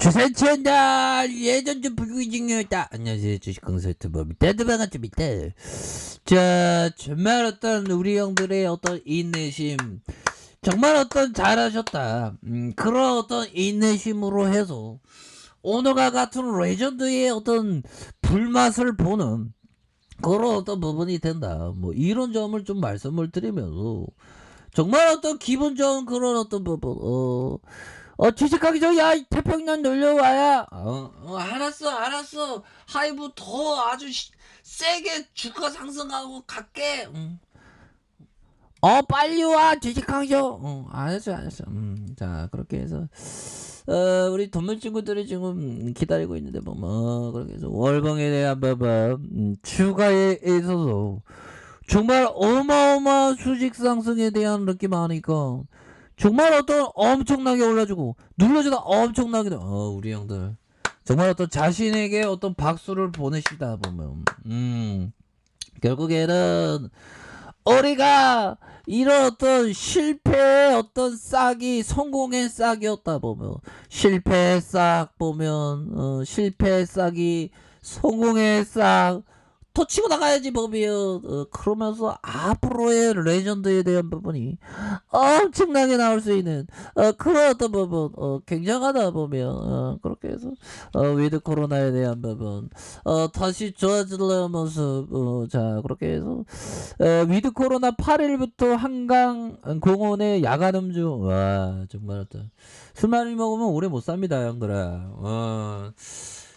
주산치한다 예전좀 불구중이었다. 안녕하세요, 주식강사 유튜버 밑에도 반갑습니다. 자, 정말 어떤 우리 형들의 어떤 인내심, 정말 어떤 잘하셨다. 그런 어떤 인내심으로 해서 오늘과 같은 레전드의 어떤 불맛을 보는 그런 어떤 부분이 된다. 뭐 이런 점을 좀 말씀을 드리면서 정말 어떤 기분 좋은 그런 어떤 부분, 주식하기 전에 야 태평양 놀려와야. 알았어. 하이브 더 아주 세게 주가 상승하고 갈게. 빨리 와 주식하기 전. 알았어. 자, 그렇게 해서 우리 돈물 친구들이 지금 기다리고 있는데 그렇게 해서 월봉에 대한 부분 추가에 있어서 정말 어마어마한 수직 상승에 대한 느낌 아니까 정말 어떤 엄청나게 올라주고 눌러주다 엄청나게 우리 형들 정말 어떤 자신에게 어떤 박수를 보내시다 보면 결국에는 우리가 이런 어떤 실패의 어떤 싹이 성공의 싹이었다 보면 실패의 싹 보면 실패의 싹이 성공의 싹 터치고 나가야지 보면 그러면서 앞으로의 레전드에 대한 부분이 엄청나게 나올 수 있는 그런 어떤 부분 굉장하다 보면 그렇게 해서 위드 코로나에 대한 부분 다시 좋아지려는 모습 자, 그렇게 해서 위드 코로나 8일부터 한강 공원에 야간 음주. 와, 정말 어떤 술 많이 먹으면 오래 못 삽니다, 형들아.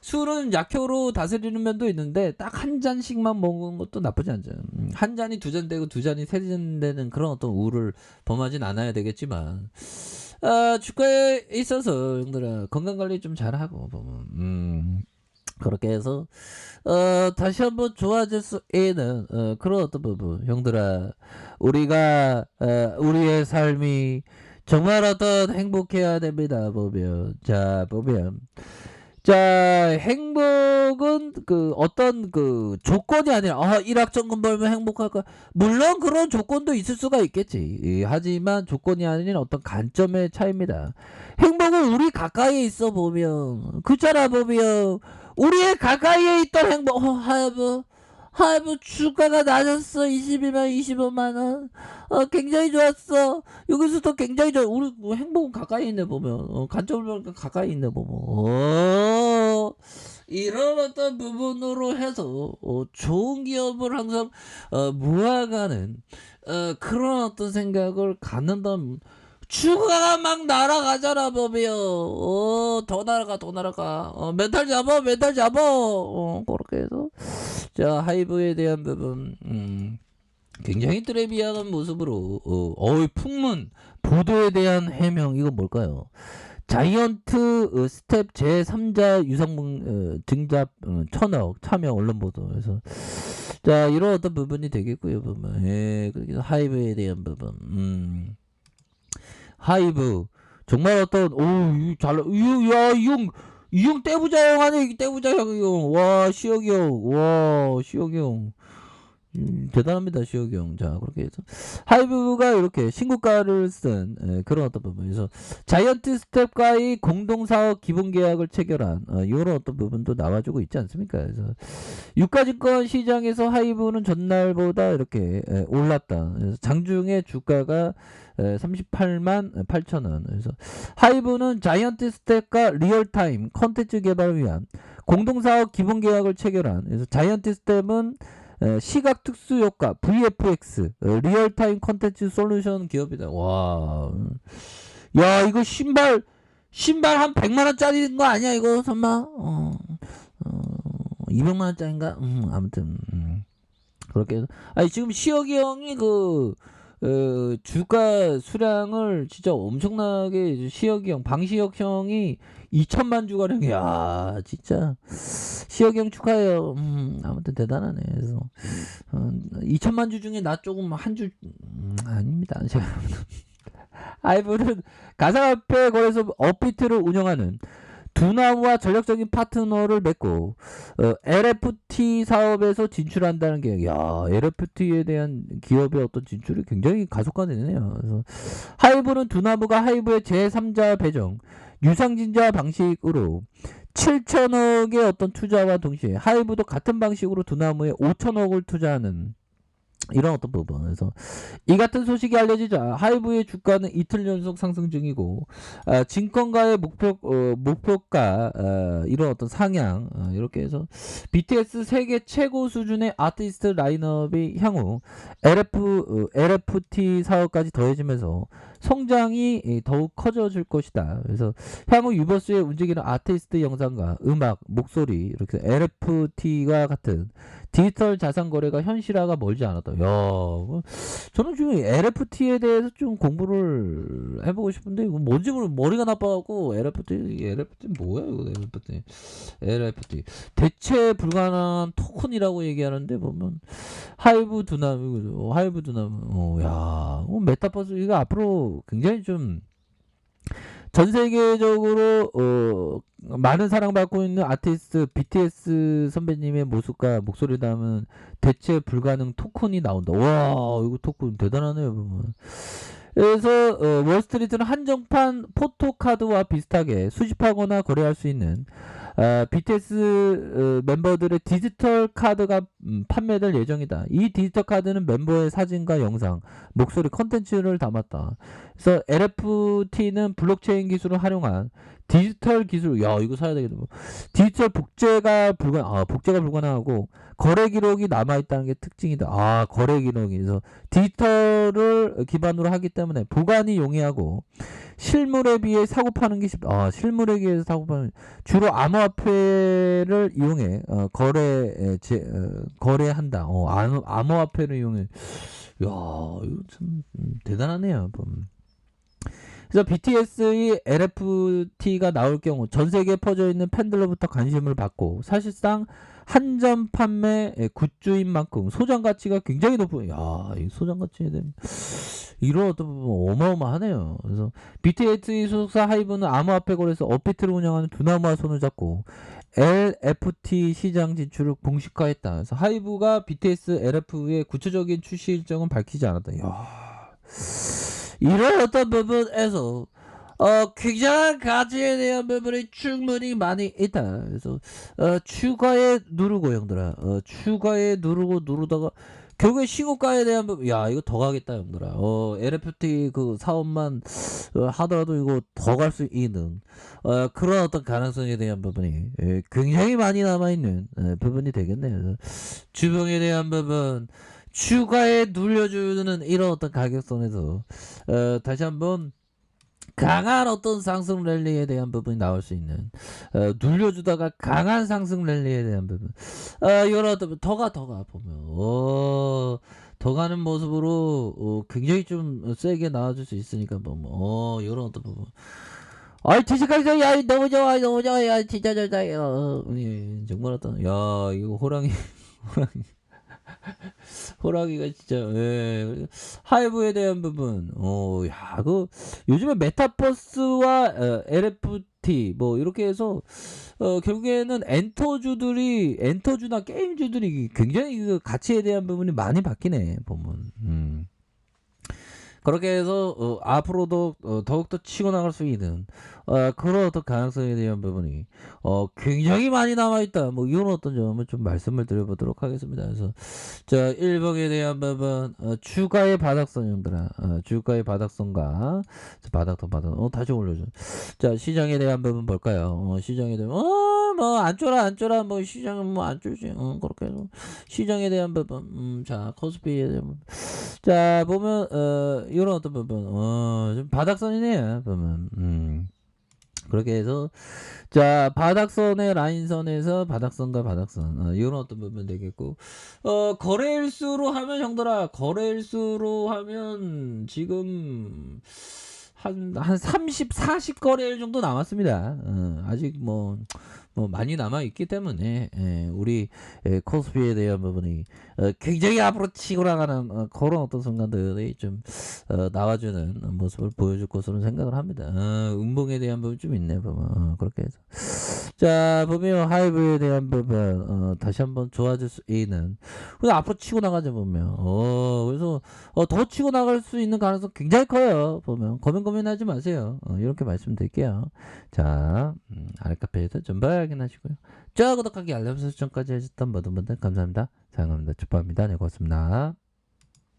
술은 약효로 다스리는 면도 있는데 딱 한 잔씩만 먹는 것도 나쁘지 않죠. 한 잔이 두 잔 되고 두 잔이 세 잔 되는 그런 어떤 우를 범하진 않아야 되겠지만 주가에 있어서 형들아 건강관리 좀 잘하고 보면 그렇게 해서 다시 한번 좋아질 수 있는 그런 어떤 부분 형들아 우리가 우리의 삶이 정말 어떤 행복해야 됩니다. 보면 자, 행복은 그 어떤 그 조건이 아니라 1억 정금 벌면 행복할까? 물론 그런 조건도 있을 수가 있겠지. 하지만 조건이 아닌 어떤 관점의 차이입니다. 행복은 우리 가까이에 있어 보면 그잖아 보면 우리의 가까이에 있던 행복. 하이브 주가가 낮았어. 22만 25만원. 굉장히 좋았어. 여기서도 굉장히 좋아. 우리 뭐 행복은 가까이 있네 보면. 관점을 보니까 가까이 있네 보면. 이런 어떤 부분으로 해서 좋은 기업을 항상 모아가는 그런 어떤 생각을 갖는다면 주가가 막 날아가잖아 보면 더 날아가 멘탈 잡아 그렇게 해서 자, 하이브에 대한 부분 굉장히 트레비아한 모습으로 풍문 보도에 대한 해명 이건 뭘까요? 자이언트 스텝 제3자 유상봉 증잡 1000억 참여 언론 보도에서 자, 이런 어떤 부분이 되겠고요 보면 그래서 하이브에 대한 부분 하이브 정말 어떤 이형 떼부자 형 하네. 떼부자 형. 와, 시혁이 형. 대단합니다, 시혁이 형. 자, 그렇게 해서 하이브가 이렇게 신고가를 쓴 그런 어떤 부분에서 자이언트 스텝과의 공동사업 기본계약을 체결한 이런 어떤 부분도 나와주고 있지 않습니까? 그래서 유가증권 시장에서 하이브는 전날보다 이렇게 올랐다. 그래서 장중에 주가가 38만 8천원. 그래서 하이브는 자이언트 스텝과 리얼타임 컨텐츠 개발을 위한 공동사업 기본계약을 체결한. 그래서 자이언트 스텝은 시각 특수 효과 VFX 리얼타임 컨텐츠 솔루션 기업이다. 와, 야, 이거 신발 한 100만원짜리인 거 아니야 이거 설마? 200만원짜리인가? 아무튼 그렇게 해서 아니 지금 시혁이 형이 주가 수량을 진짜 엄청나게 시혁이 형 방시혁 형이 2천만 주가량. 야, 진짜 시혁이 형 축하해요. 아무튼 대단하네. 그래서 2천만 주 중에 나 조금 한 주 아닙니다. 제가 하이브는 가상화폐 거래소 업비트를 운영하는 두나무와 전략적인 파트너를 맺고 LFT 사업에서 진출한다는 계획. 야, LFT에 대한 기업의 어떤 진출이 굉장히 가속화되네요. 그래서 하이브는 두나무가 하이브의 제3자 배정 유상증자 방식으로 7천억의 어떤 투자와 동시에 하이브도 같은 방식으로 두나무에 5천억을 투자하는 이런 어떤 부분에서 이 같은 소식이 알려지자 하이브의 주가는 이틀 연속 상승 중이고 증권가의 목표가 이런 어떤 상향 이렇게 해서 BTS 세계 최고 수준의 아티스트 라인업이 향후 LFT 사업까지 더해지면서 성장이 더욱 커져질 것이다. 그래서 향후 유버스에 움직이는 아티스트 영상과 음악, 목소리 이렇게 LFT가 같은 디지털 자산 거래가 현실화가 멀지 않았다. 야, 저는 지금 LFT에 대해서 좀 공부를 해보고 싶은데 이거 뭔지 모르 머리가 나빠갖고 LFT 뭐야 이거 LFT 대체 불가능한 토큰이라고 얘기하는데 보면 하이브 두나무 야, 메타버스 이거 앞으로 굉장히 좀 전 세계적으로 많은 사랑받고 있는 아티스트 BTS 선배님의 모습과 목소리 담은 대체 불가능 토큰이 나온다. 와, 이거 토큰 대단하네요, 보면. 그래서 월스트리트는 한정판 포토카드와 비슷하게 수집하거나 거래할 수 있는 BTS 멤버들의 디지털 카드가 판매될 예정이다. 이 디지털 카드는 멤버의 사진과 영상, 목소리 컨텐츠를 담았다. 그래서 LFT는 블록체인 기술을 활용한 디지털 기술, 야 이거 사야 되겠다. 디지털 복제가 불가능하고 거래 기록이 남아있다는 게 특징이다. 거래 기록이 그래서 디지털을 기반으로 하기 때문에 보관이 용이하고 실물에 비해 사고 파는 게 쉽다. 실물에 비해서 사고 파는 주로 암호화폐를 이용해 거래한다. 암호화폐를 이용해. 야 이거 참 대단하네요. 그래서 BTS의 LFT가 나올 경우 전 세계에 퍼져 있는 팬들로부터 관심을 받고 사실상 한정 판매 굿즈인 만큼 소장 가치가 굉장히 높은. 야, 이 소장 가치에 대한 이런 어떤 부분 어마어마하네요. 그래서 BTS의 소속사 하이브는 암호화폐 거래소 업비트를 운영하는 두나무와 손을 잡고 LFT 시장 진출을 공식화했다. 그래서 하이브가 BTS LF의 구체적인 출시 일정은 밝히지 않았다. 야. 이런 어떤 부분에서 굉장한 가치에 대한 부분이 충분히 많이 있다. 그래서 추가에 누르고 형들아 추가에 누르다가 결국에 신고가에 대한 부분 야 이거 더 가겠다 형들아 LFT 그 사업만 하더라도 이거 더 갈 수 있는 그런 어떤 가능성에 대한 부분이 굉장히 많이 남아있는 부분이 되겠네요. 주봉에 대한 부분 추가에 눌려주는 이런 어떤 가격선에서 다시 한번 강한 어떤 상승 랠리에 대한 부분이 나올 수 있는 눌려주다가 강한 상승 랠리에 대한 부분 이런 어떤 더가 보면 더 가는 모습으로 굉장히 좀 세게 나와줄 수 있으니까 이런 어떤 부분 뒤집까지 야 너무 좋아 야 진짜 좋다 정말 어떤 야 이거 호랑이 호랑이가 진짜 하이브에 대한 부분 요즘에 메타버스와 LFT 뭐 이렇게 해서 결국에는 엔터주나 게임주들이 굉장히 그 가치에 대한 부분이 많이 바뀌네 보면 그렇게 해서 앞으로도 더욱더 치고 나갈 수 있는 그런 어떤 가능성에 대한 부분이 굉장히 많이 남아있다. 뭐 이런 어떤 점을 좀 말씀을 드려보도록 하겠습니다. 그래서 자 1번에 대한 부분 주가의 바닥선 형들아 주가의 바닥선과 바닥 다시 올려줘. 자 시장에 대한 부분 볼까요? 시장에 대한 뭐 안 쫄아 뭐 시장은 뭐 안 쫄지 그렇게 해서 시장에 대한 부분 자 코스피에 대한 부분 자 보면 이런 어떤 부분 좀 바닥선이네요 보면 그렇게 해서 자 바닥선의 라인선에서 바닥선과 바닥선 이런 어떤 부분 되겠고 거래일수로 하면 형들아 거래일수로 하면 지금 한 30, 40 거래일 정도 남았습니다. 아직 뭐 많이 남아 있기 때문에 우리 코스피에 대한 부분이 굉장히 앞으로 치고 나가는 그런 어떤 순간들이 좀 나와주는 모습을 보여줄 것으로 생각을 합니다. 음봉에 대한 부분 좀 있네 보면 그렇게 해서 자, 보면 하이브에 대한 부분, 다시 한번 좋아질 수 있는. 근데 앞으로 치고 나가자, 보면. 그래서, 더 치고 나갈 수 있는 가능성 굉장히 커요. 보면. 고민하지 마세요. 이렇게 말씀드릴게요. 자, 아래 카페에서 전부 확인하시고요. 자, 구독하기, 알람 설정까지 해주셨던 모든 분들 감사합니다. 사랑합니다. 축복합니다. 네, 고맙습니다.